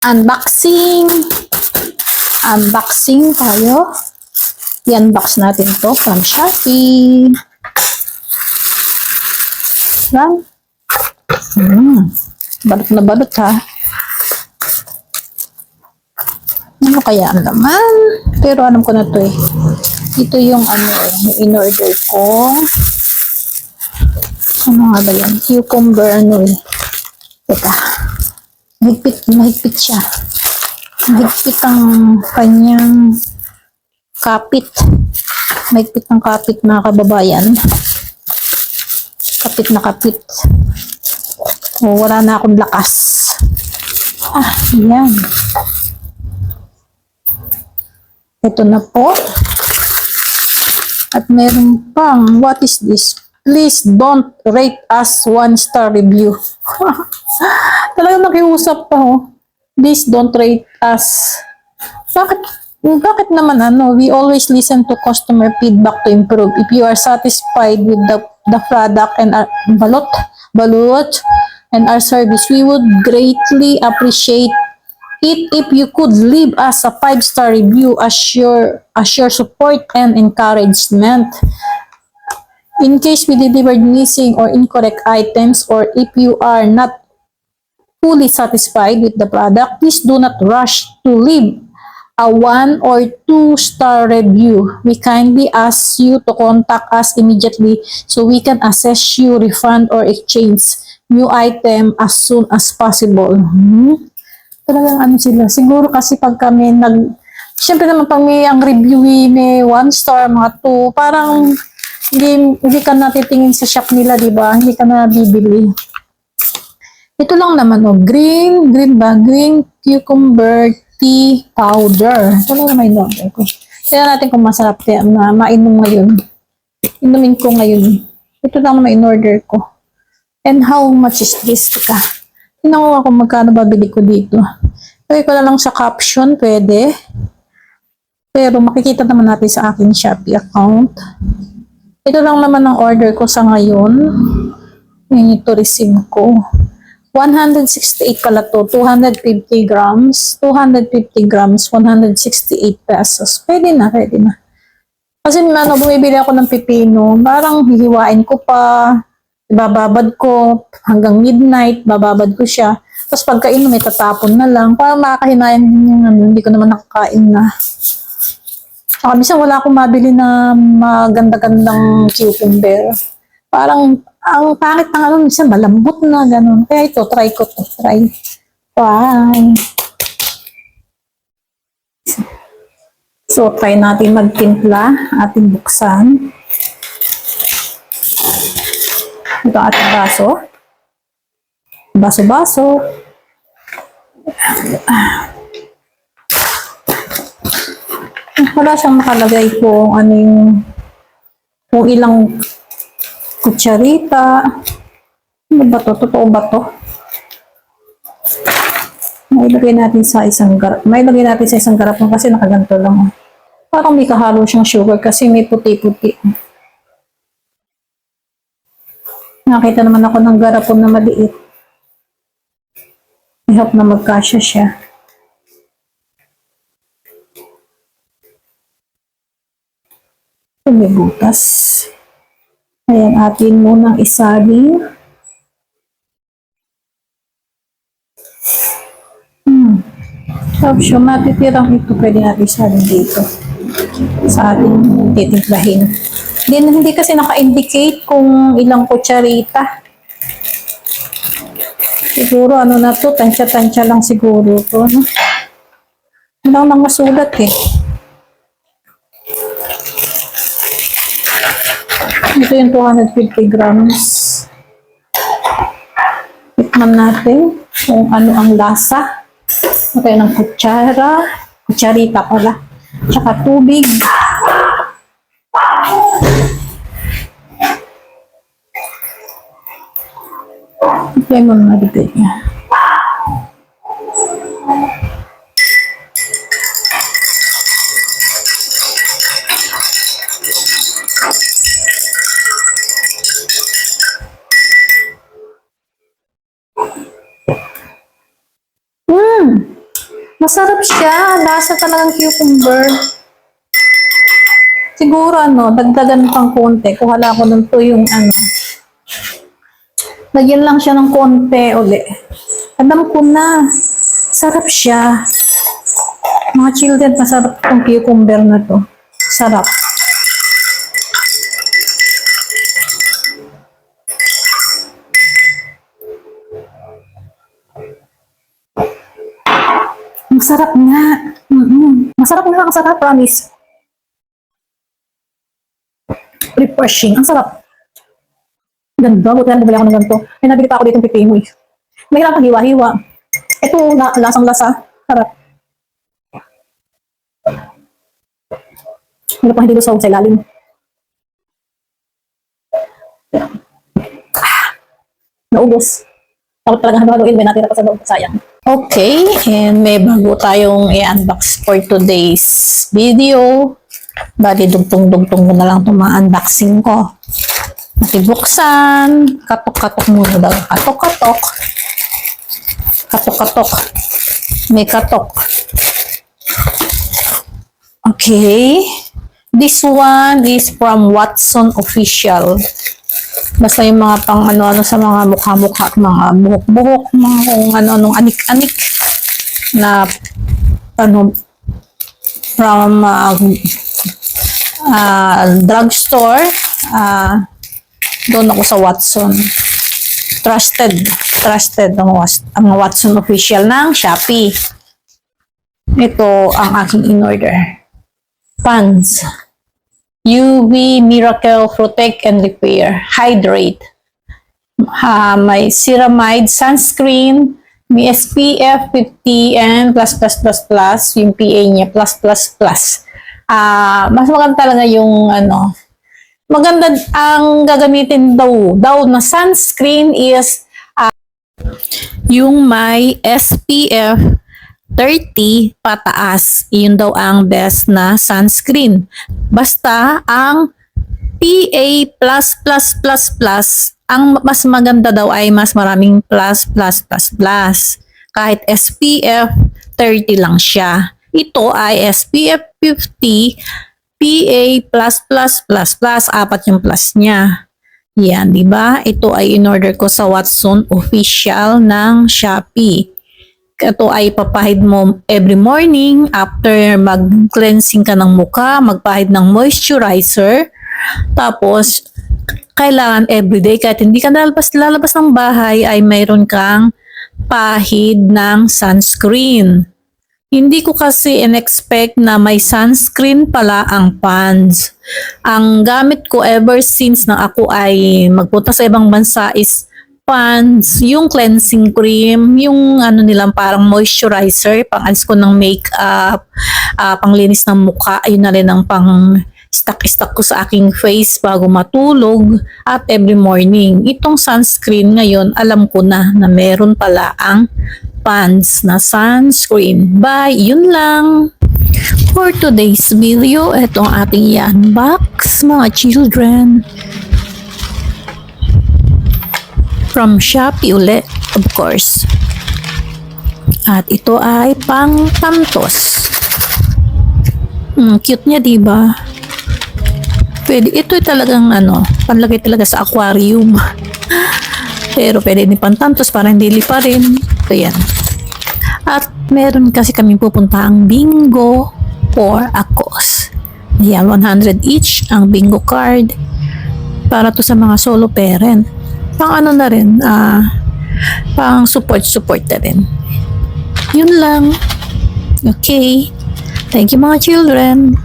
Unboxing. Unboxing tayo. I-unbox natin to from Shopee. Yan. Balot na balot ha. Ano kaya ang laman? Pero alam ko na to eh. Ito yung in-order ko. Ano nga ba yan? Cucumber Teka. Mahigpit siya. Mahigpit ang kanyang kapit. Mahigpit ang kapit mga kababayan. Kapit na kapit. Wala na akong lakas. Yan. Ito na po. At meron pang, what is this? Please don't rate us 1-star review. Talagang nakiusap pa Please don't rate us. Bakit naman we always listen to customer feedback to improve. If you are satisfied with the product and our balut and our service, we would greatly appreciate it if you could leave us a 5-star review as your support and encouragement. In case we delivered missing or incorrect items, or if you are not fully satisfied with the product, please do not rush to leave a 1 or 2-star review. We kindly ask you to contact us immediately so we can assess you, refund, or exchange new item as soon as possible. Talagang sila. Siguro kasi pag kami siyempre naman pag ang review may 1 star, mga 2, parang hindi ka natitingin sa shop nila, di ba? Hindi ka na bibili. Ito lang naman, green cucumber tea powder. Ito lang naman yung order ko. Kaya natin kung masarap na mainom ngayon. Inumin ko ngayon. Ito lang naman in order ko. And how much is this? Tingnan ko kung magkano babili ko dito. Pwede ko na lang sa caption, pwede. Pero makikita naman natin sa aking Shopee account. Ito lang naman ang order ko sa ngayon. Yung ito receive ko. 168 pala to. 250 grams. 250 grams, 168 pesos. Pwede na. Kasi bumibili ako ng pipino. Parang hihiwain ko pa. Bababad ko hanggang midnight. Bababad ko siya. Tapos pagkainom, may tatapon na lang. Parang makakahinayan din yung hindi ko naman nakakain na. Saka minsan wala akong mabili na maganda-gandang cucumber. Parang, ang pangit ng minsan malambot na, ganun. Kaya ito, try ko to. Try. So, try natin magtimpla. Ating buksan. Ito ating baso. Baso-baso. Wala siyang nakalagay kung kung ilang kutsarita. Ano ba to? Totoo ba to? May lagay natin sa isang garapon kasi nakaganto lang. Parang may kahalo siyang sugar kasi may puti-puti. Nakita naman ako ng garapon na maliit. I hope na magkasya siya. May butas. Ayan, atin munang isaling. Tapos yung matitirang ito, pwede natin isaling dito. Sa ating titimplahin. Hindi kasi naka-indicate kung ilang kutsarita. Siguro na to, tansya-tansya lang siguro to. Wala nang masulat eh. Ito yung 250 grams. Tikman natin kung ano ang lasa. Ito ng kutsarita pala. Tsaka tubig. Ito yung mga nabigay niya. Masarap siya. Lasa talagang cucumber. Siguro dagdagan pang konti. Kuhala ko nun to yung lagyan lang siya ng konti uli. Alam ko na. Sarap siya. Mga children, masarap itong cucumber na to. Sarap. Masarap nga. Masarap nga, ang sarap, promise. Refreshing. Ang sarap. Ganda. Buti na bumili ako ng ganito. May nabili pa ako dito ng pipino eh. Mahirap ang hiwa-hiwa. Ito, lasang-lasa. Sarap. Hindi pa hindi lusog sa ilalim. Naubos. Takot talaga haluin. May natira pa sa loob. Sayang. Okay, and may bago tayong i-unbox for today's video. Bali, dugtong-dugtong ko na lang itong mga unboxing ko. Matibuksan. Katok-katok muna daw. Katok-katok. Katok-katok. May katok. Okay. This one is from Watson Official. Basta yung mga pang ano-ano sa mga mukha-mukha, mga buhok-buhok, mga kung ano-anong anik-anik na from drugstore. Doon ako sa Watson. Trusted ang Watson Official ng Shopee. Ito ang aking in-order. Pans. UV Miracle Protect and Repair. Hydrate. May ceramide sunscreen. May SPF 50 and plus. Yung PA niya plus. Mas maganda talaga yung maganda ang gagamitin daw na sunscreen is yung may SPF 30 pataas. Yun daw ang best na sunscreen. Basta ang PA++++, ang mas maganda daw ay mas maraming plus. Kahit SPF 30 lang siya. Ito ay SPF 50, PA++++, apat yung plus niya. Yan, di ba? Ito ay in-order ko sa Watson Official ng Shopee. Ito ay papahid mo every morning after mag-cleansing ka ng mukha, magpahid ng moisturizer. Tapos, kailangan everyday, kahit hindi ka lalabas ng bahay, ay mayroon kang pahid ng sunscreen. Hindi ko kasi in-expect na may sunscreen pala ang Pans. Ang gamit ko ever since na ako ay magpunta sa ibang bansa is Pans, yung cleansing cream, yung nilang parang moisturizer, pang-alis ko ng makeup, panglinis ng mukha, ayun na rin ang pang stock ko sa aking face bago matulog at every morning. Itong sunscreen ngayon, alam ko na meron pala ang Pans na sunscreen. Bye! Yun lang! For today's video, ito ang ating i-unbox, mga children. From Shopee ulit, of course. At ito ay pang Tantos. Cute niya, diba? Pwede, ito ay talagang panlagay talaga sa aquarium. Pero pwede din pang Tantos para hindi lipa rin. Ito yan. At meron kasi kami pupuntaang bingo for ACOS. Yan, 100 each ang bingo card. Para to sa mga solo parent. Pang na rin, pang support na rin. Yun lang. Okay. Thank you, mga children.